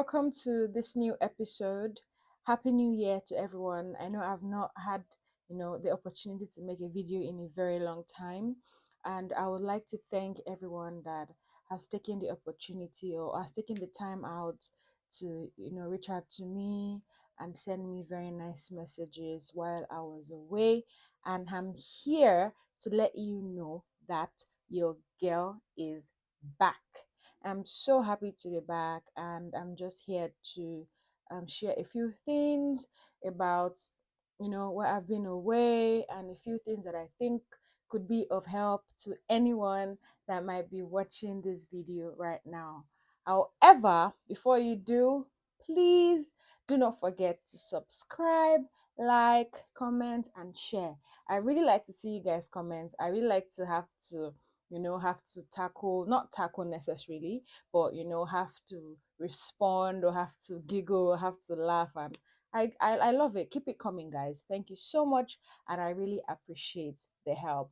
welcome to this new episode. Happy New Year to everyone. I know I've not had, the opportunity to make a video in a very long time, and I would like to thank everyone that has taken the opportunity or has taken the time out to, reach out to me and send me very nice messages while I was away. And I'm here to let you know that your girl is back. I'm so happy to be back, and I'm just here to share a few things about, where I've been away and a few things that I think could be of help to anyone that might be watching this video right now. However, before you do, please do not forget to subscribe, like, comment, and share. I really like to see you guys comment. I really like to have to tackle, not tackle necessarily, but have to respond or have to giggle or have to laugh. And I love it. Keep it coming, guys. Thank you so much, and I really appreciate the help.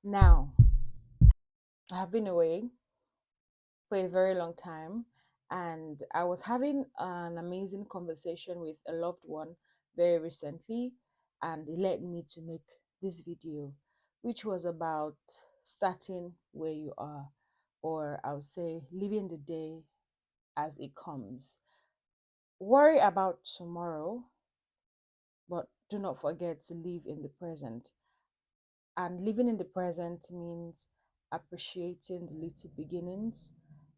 Now, I have been away for a very long time, and I was having an amazing conversation with a loved one very recently, and it led me to make this video, which was about starting where you are, or I would say living the day as it comes. Worry about tomorrow, but do not forget to live in the present. And living in the present means appreciating the little beginnings,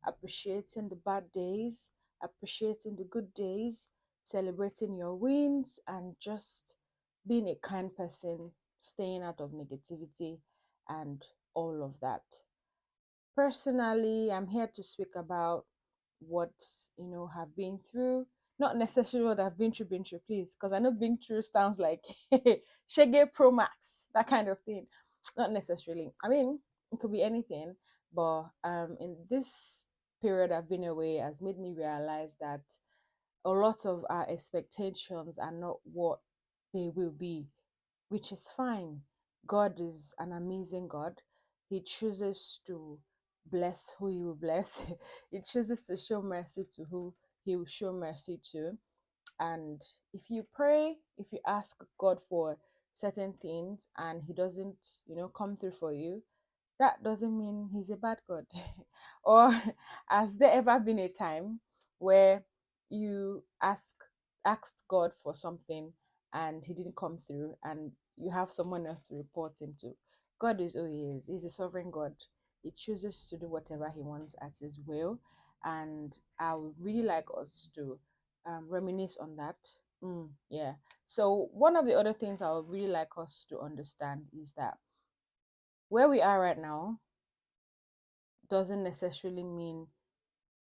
appreciating the bad days, appreciating the good days, celebrating your wins, and just being a kind person, staying out of negativity, and all of that. Personally, I'm here to speak about what have been through, not necessarily what I've been through, please, because I know been through sounds like Shege Pro Max, that kind of thing. Not necessarily. I mean, it could be anything, but in this period I've been away has made me realize that a lot of our expectations are not what they will be, which is fine. God is an amazing God. He chooses to bless who He will bless, He chooses to show mercy to who He will show mercy to. And if you pray, if you ask God for certain things and He doesn't, come through for you, that doesn't mean He's a bad God. Or has there ever been a time where you asked God for something and He didn't come through, and you have someone else to report Him to? God is who He is. He's a sovereign God. He chooses to do whatever He wants at His will, and I would really like us to reminisce on that. Yeah. So one of the other things I would really like us to understand is that where we are right now doesn't necessarily mean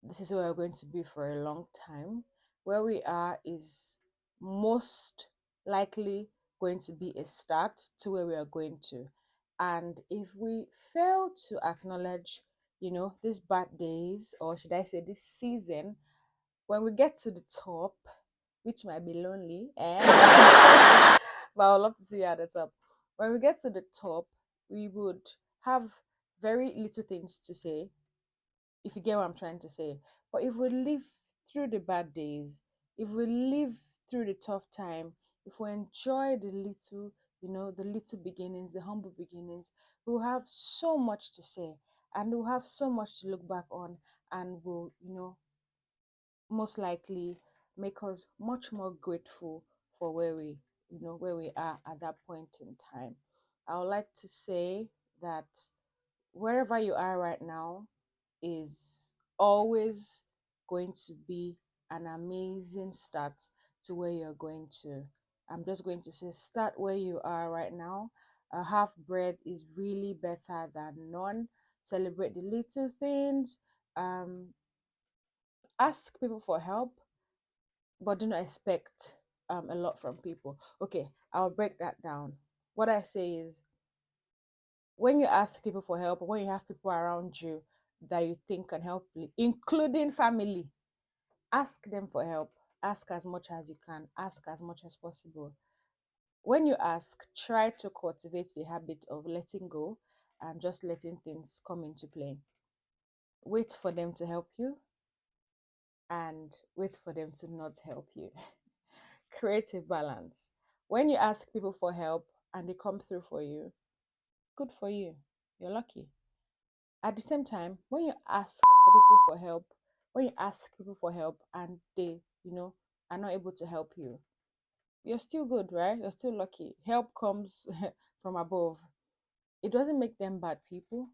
this is where we're going to be for a long time. Where we are is most likely going to be a start to where we are going to. And if we fail to acknowledge, these bad days, or should I say this season, when we get to the top, which might be lonely, but I would love to see you at the top. When we get to the top, we would have very little things to say, if you get what I'm trying to say. But if we live through the bad days, if we live through the tough time, if we enjoy the little beginnings, the humble beginnings, we'll have so much to say, and we'll have so much to look back on, and will, most likely make us much more grateful for where we are at that point in time. I would like to say that wherever you are right now is always going to be an amazing start to where you're going to. I'm just going to say, start where you are right now. A half bread is really better than none. Celebrate the little things. Um, Ask people for help, but do not expect a lot from people. Okay, I'll break that down. What I say is, when you ask people for help, when you have people around you that you think can help you, including family, ask them for help. Ask as much as you can, ask as much as possible. When you ask, try to cultivate the habit of letting go and just letting things come into play. Wait for them to help you. and wait for them to not help you. Create a balance. When you ask people for help and they come through for you, good for you. You're lucky. At the same time, when you ask for people for help, when you ask people for help and they, are not able to help you, you're still good, right? You're still lucky. Help comes from above. It doesn't make them bad people.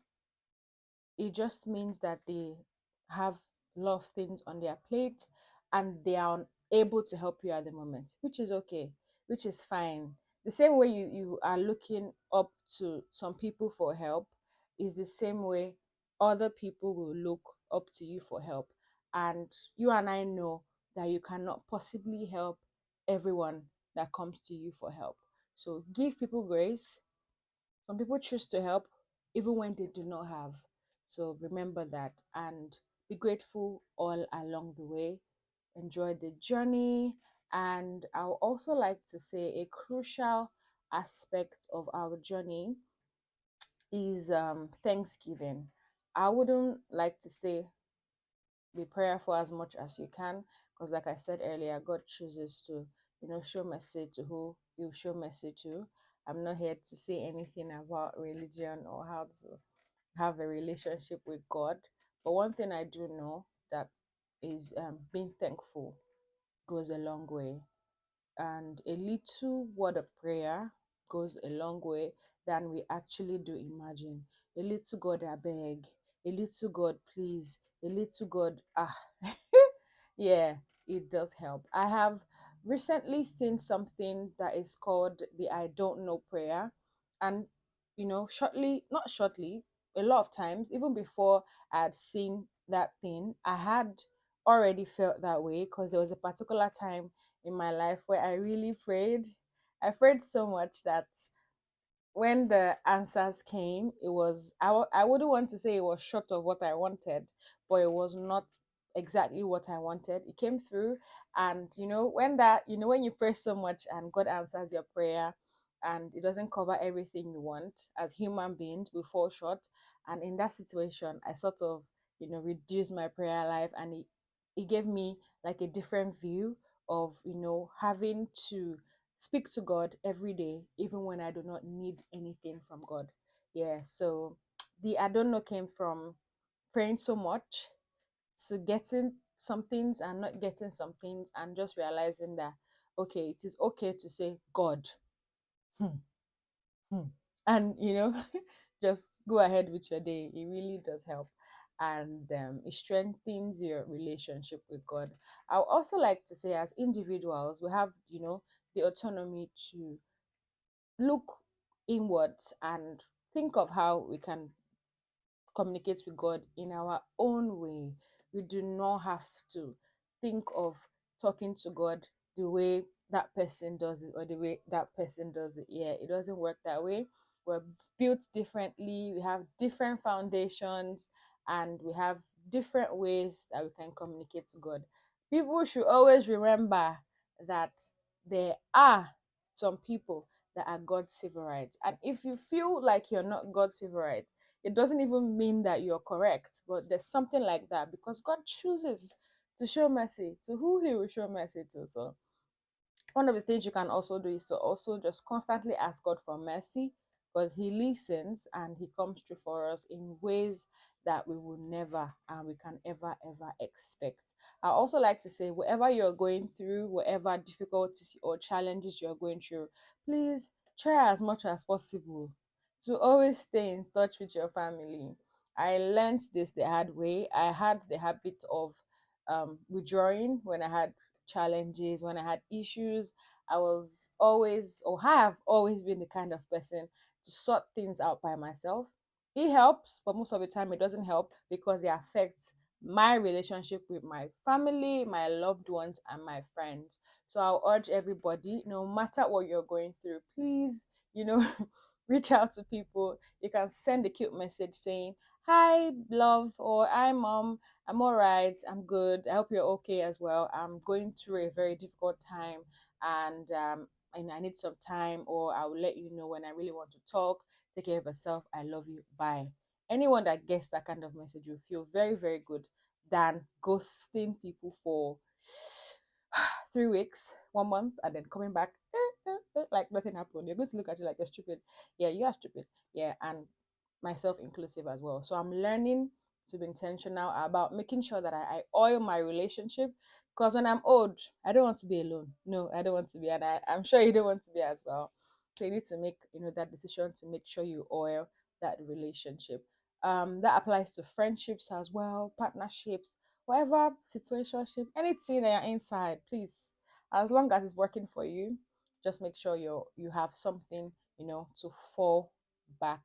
It just means that they have a lot of things on their plate and they are unable to help you at the moment, which is okay, which is fine. The same way you are looking up to some people for help is the same way other people will look up to you for help. And you and I know that you cannot possibly help everyone that comes to you for help. So give people grace. Some people choose to help even when they do not have. So remember that and be grateful all along the way. Enjoy the journey. And I would also like to say a crucial aspect of our journey is Thanksgiving. I wouldn't like to say be prayerful as much as you can because, like I said earlier, God chooses to, show mercy to who you show mercy to. I'm not here to say anything about religion or how to have a relationship with God. But one thing I do know that is being thankful goes a long way. And a little word of prayer goes a long way than we actually do imagine. A little God, I beg. A little God, please. A little God, ah. Yeah, it does help. I have recently seen something that is called the I don't know prayer. And, not shortly, a lot of times, even before I had seen that thing, I had already felt that way because there was a particular time in my life where I really prayed. I prayed so much that when the answers came, it was I wouldn't want to say it was short of what I wanted, but it was not exactly what I wanted. It came through, and when you pray so much and God answers your prayer, and it doesn't cover everything you want. As human beings, we fall short, and in that situation, I sort of reduced my prayer life, and it gave me like a different view of having to speak to God every day, even when I do not need anything from God. Yeah, so the I don't know came from praying so much to getting some things and not getting some things, and just realizing that, okay, it is okay to say, God, hmm, hmm, and just go ahead with your day. It really does help. And it strengthens your relationship with God. I would also like to say, as individuals, we have, the autonomy to look inwards and think of how we can communicate with God in our own way. We do not have to think of talking to God the way that person does it or the way that person does it. Yeah, it doesn't work that way. We're built differently, we have different foundations, and we have different ways that we can communicate to God. People should always remember that there are some people that are God's favorites. And if you feel like you're not God's favorite, it doesn't even mean that you're correct, but there's something like that because God chooses to show mercy to who He will show mercy to. So one of the things you can also do is to also just constantly ask God for mercy because He listens and He comes through for us in ways that we will never and we can ever expect. I also like to say, whatever you're going through, whatever difficulties or challenges you're going through, please try as much as possible to always stay in touch with your family. I learned this the hard way. I had the habit of withdrawing when I had challenges, when I had issues. I was always, or have always been the kind of person to sort things out by myself. It helps, but most of the time it doesn't help because it affects my relationship with my family, my loved ones, and my friends. So I'll urge everybody, no matter what you're going through, please, reach out to people. You can send a cute message saying, "Hi, love," or "Hi, mom. I'm all right. I'm good. I hope you're okay as well. I'm going through a very difficult time and I need some time, or I will let you know when I really want to talk. Take care of yourself. I love you. Bye." Anyone that gets that kind of message will feel very, very good than ghosting people for 3 weeks, 1 month, and then coming back like nothing happened. You're going to look at you like you're stupid. Yeah, you are stupid. Yeah, and myself inclusive as well. So I'm learning to be intentional about making sure that I oil my relationship, because when I'm old, I don't want to be alone. No, I don't want to be, and I'm sure you don't want to be as well. So you need to make that decision to make sure you oil that relationship. That applies to friendships as well, partnerships, whatever situationship, anything that you're inside, please, as long as it's working for you, just make sure you have something to fall back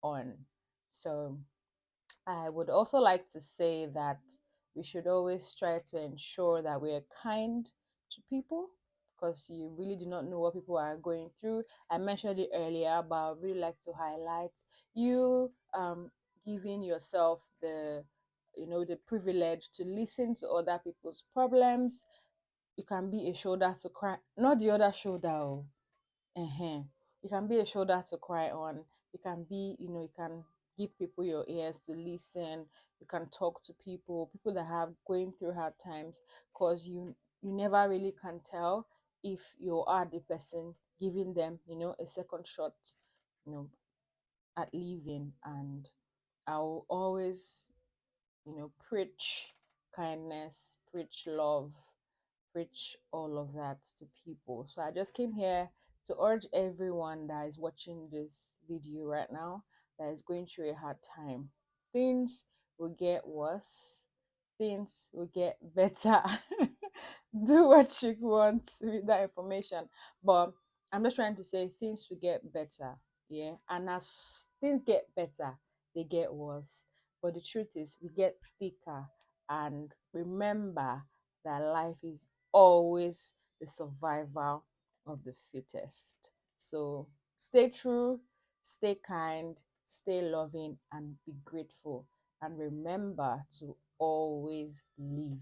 on. So I would also like to say that we should always try to ensure that we are kind to people, because you really do not know what people are going through. I mentioned it earlier, but I really like to highlight you giving yourself the privilege to listen to other people's problems. You can be a shoulder to cry, not the other shoulder. Oh. Uh-huh. You can be a shoulder to cry on. You can be, you can give people your ears to listen. You can talk to people that have going through hard times, because you never really can tell if you are the person giving them, a second shot, you know, at living. And I'll always, preach kindness, preach love, preach all of that to people. So I just came here to urge everyone that is watching this video right now, that is going through a hard time. Things will get worse, things will get better. Do what you want with that information. But I'm just trying to say things will get better. Yeah. And as things get better, they get worse. But the truth is, we get thicker. And remember that life is always the survival of the fittest. So stay true, stay kind, stay loving, and be grateful. And remember to always live.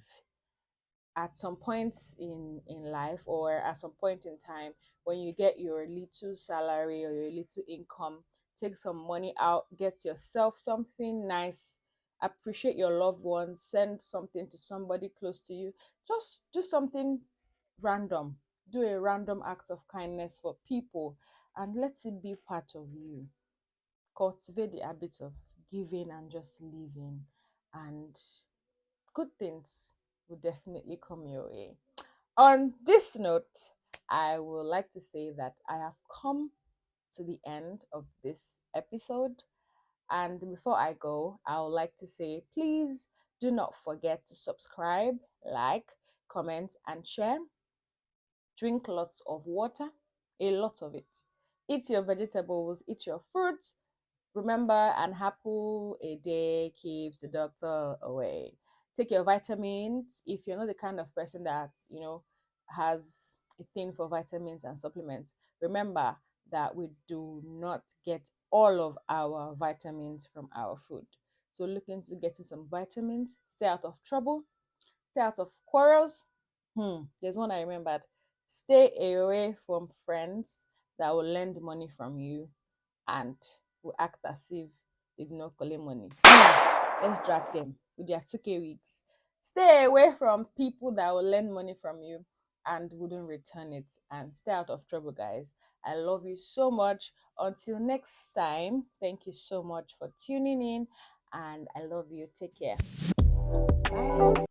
At some points in life, or at some point in time, when you get your little salary or your little income, take some money out, get yourself something nice, appreciate your loved ones, send something to somebody close to you. Just do something random, do a random act of kindness for people, and let it be part of you. Cultivate the habit of giving and just living, and good things will definitely come your way. On this note, I would like to say that I have come to the end of this episode. And before I go, I would like to say please do not forget to subscribe, like, comment, and share. Drink lots of water, a lot of it. Eat your vegetables, eat your fruits. Remember, an apple a day keeps the doctor away. Take your vitamins. If you're not the kind of person that, has a thing for vitamins and supplements, remember that we do not get all of our vitamins from our food. So look into getting some vitamins, stay out of trouble, stay out of quarrels. There's one I remembered. Stay away from friends that will lend money from you and will act as if they do not collect money. Let's drag them with their 2K weeks. Stay away from people that will lend money from you and wouldn't return it. And stay out of trouble, guys. I love you so much. Until next time, thank you so much for tuning in. And I love you. Take care. Bye.